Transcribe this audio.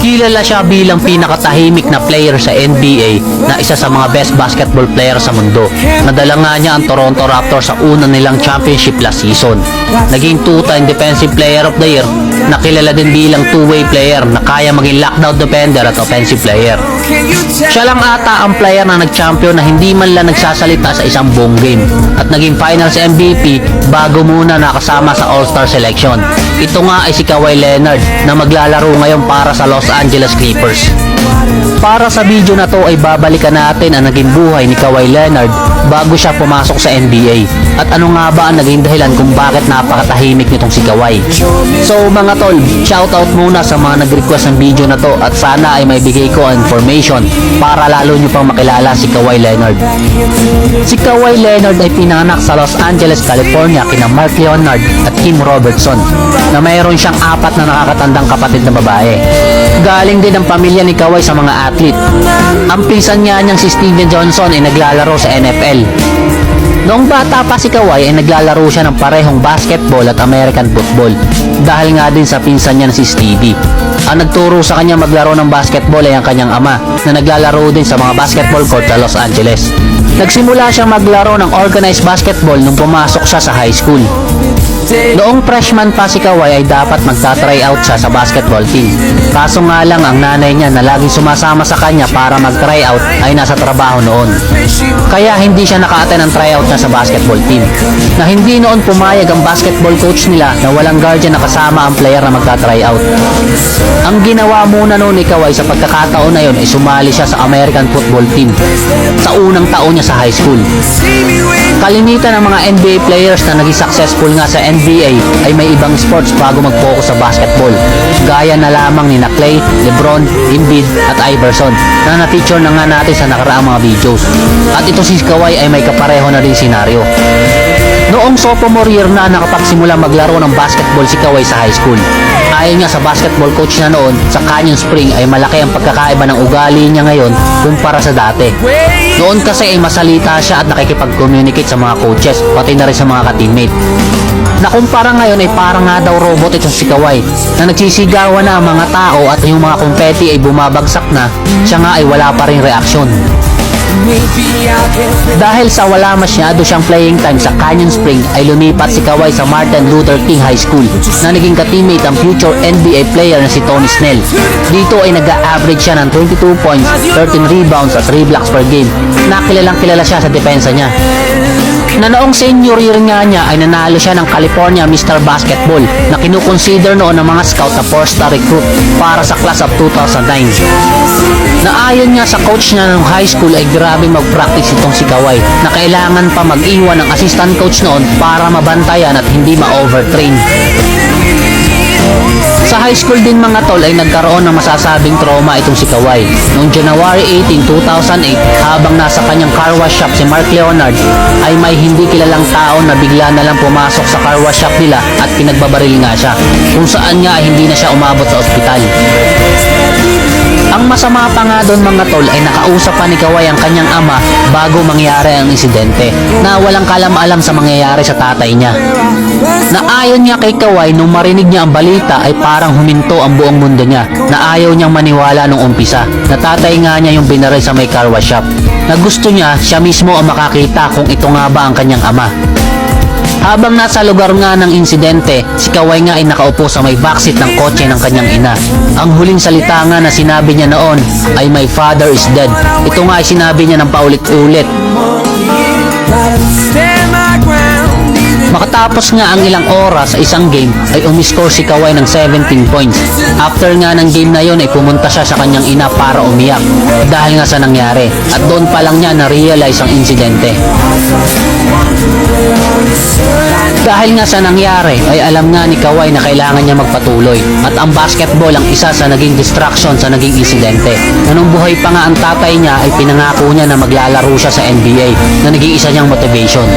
Kilala siya bilang pinakatahimik na player sa NBA na isa sa mga best basketball player sa mundo. Nadala nga niya ang Toronto Raptors sa una nilang championship last season. Naging two-time Defensive Player of the Year na kilala din bilang two-way player na kaya maging lockdown defender at offensive player. Siya lang ata ang player na nag-champion na hindi man lang nagsasalita sa isang buong game at naging finals MVP bago muna nakasama sa All-Star selection. Ito nga ay si Kawhi Leonard na maglalaro ngayon para sa Los Angeles Clippers. Para sa video na to ay babalikan natin ang naging buhay ni Kawhi Leonard bago siya pumasok sa NBA at ano nga ba ang naging dahilan kung bakit napakatahimik nitong si Kawhi. So mga tol, shoutout muna sa mga nag-request ng video na to at sana ay may bigay ko ang information para lalo nyo pang makilala si Kawhi Leonard. Si Kawhi Leonard ay pinanganak sa Los Angeles, California kina Mark Leonard at Kim Robertson na mayroon siyang 4 na nakakatandang kapatid na babae. Galing din ang pamilya ni Kawhi sa mga athlete. Ang pinsan niya niyang si Steven Johnson ay naglalaro sa NFL. Noong bata pa si Kawhi ay naglalaro siya ng parehong basketball at American football dahil nga din sa pinsan niya na si Stevie. Ang nagturo sa kanya maglaro ng basketball ay ang kanyang ama na naglalaro din sa mga basketball court sa Los Angeles. Nagsimula siyang maglaro ng organized basketball nung pumasok siya sa high school. Noong freshman pa si Kawhi ay dapat magta-tryout siya sa basketball team. Kaso nga lang ang nanay niya na laging sumasama sa kanya para mag-tryout ay nasa trabaho noon. Kaya hindi siya naka-attend ng tryout niya sa basketball team. Na hindi noon pumayag ang basketball coach nila na walang guardian na kasama ang player na magta-tryout. Ang ginawa muna noon ni Kawhi sa pagkakataon na yon ay sumali siya sa American football team sa unang taon niya sa high school. Kalimitan ng mga NBA players na naging successful nga sa NBA ay may ibang sports bago mag-focus sa basketball. Gaya na lamang ni Clay, LeBron, Embiid at Iverson na na-feature na nga natin sa nakaraang mga videos. At ito si Kawhi ay may kapareho na rin senaryo. Noong sophomore year na nakapagsimula maglaro ng basketball si Kawhi sa high school. Ayon nga sa basketball coach na noon, sa Canyon Spring ay malaki ang pagkakaiba ng ugali niya ngayon kumpara sa dati. Noon kasi ay masalita siya at nakikipag-communicate sa mga coaches, pati na rin sa mga ka-teammate. Nakumpara ngayon ay parang nga daw robot itong si Kawhi na nagsisigawan na ang mga tao at yung mga kumpeti ay bumabagsak na, siya nga ay wala pa ring reaksyon. Dahil sa wala masyado siyang playing time sa Canyon Spring ay lumipat si Kawhi sa Martin Luther King High School na naging ka-teammate ang future NBA player na si Tony Snell. Dito ay nag-a-average siya ng 22 points, 13 rebounds at 3 blocks per game na kilalang kilala siya sa depensa niya. Na noong senior year nga niya ay nanalo siya ng California Mr. Basketball na kinukonsider noon ng mga scout na 4-star recruit para sa class of 2009. Na ayon nga sa coach niya ng high school ay grabe mag-practice itong si Kawhi na kailangan pa mag-iwan ng assistant coach noon para mabantayan at hindi ma-overtrain. Sa high school din mga tol ay nagkaroon ng masasabing trauma itong si Kawhi. Noong January 18, 2008 habang nasa kanyang car wash shop si Mark Leonard ay may hindi kilalang tao na bigla na lang pumasok sa car wash shop nila at pinagbabaril nga siya kung saan nga ay hindi na siya umabot sa ospital. Ang masama pa nga doon mga tol ay nakausap pa ni Kawhi ang kanyang ama bago mangyari ang insidente na walang kalam-alam sa mangyayari sa tatay niya. Na ayon niya kay Kawhi nung marinig niya ang balita ay parang huminto ang buong mundo niya na ayaw niyang maniwala nung umpisa na tatay nga niya yung binaril sa may car wash shop na gusto niya siya mismo ang makakita kung ito nga ba ang kanyang ama. Habang nasa lugar nga ng insidente, si Kawhi nga ay nakaupo sa may backseat ng kotse ng kanyang ina. Ang huling salita nga na sinabi niya noon ay "My father is dead." Ito nga ay sinabi niya ng paulit-ulit. Makatapos nga ang ilang oras sa isang game ay umiscore si Kawhi ng 17 points. After nga ng game na yon ay pumunta siya sa kanyang ina para umiyak dahil nga sa nangyari at doon pa lang niya na-realize ang insidente. Dahil nga sa nangyari ay alam nga ni Kawhi na kailangan niya magpatuloy at ang basketball ang isa sa naging distraction sa naging insidente. Nung buhay pa nga ang tatay niya ay pinangako niya na maglalaro siya sa NBA na naging isa niyang motivation.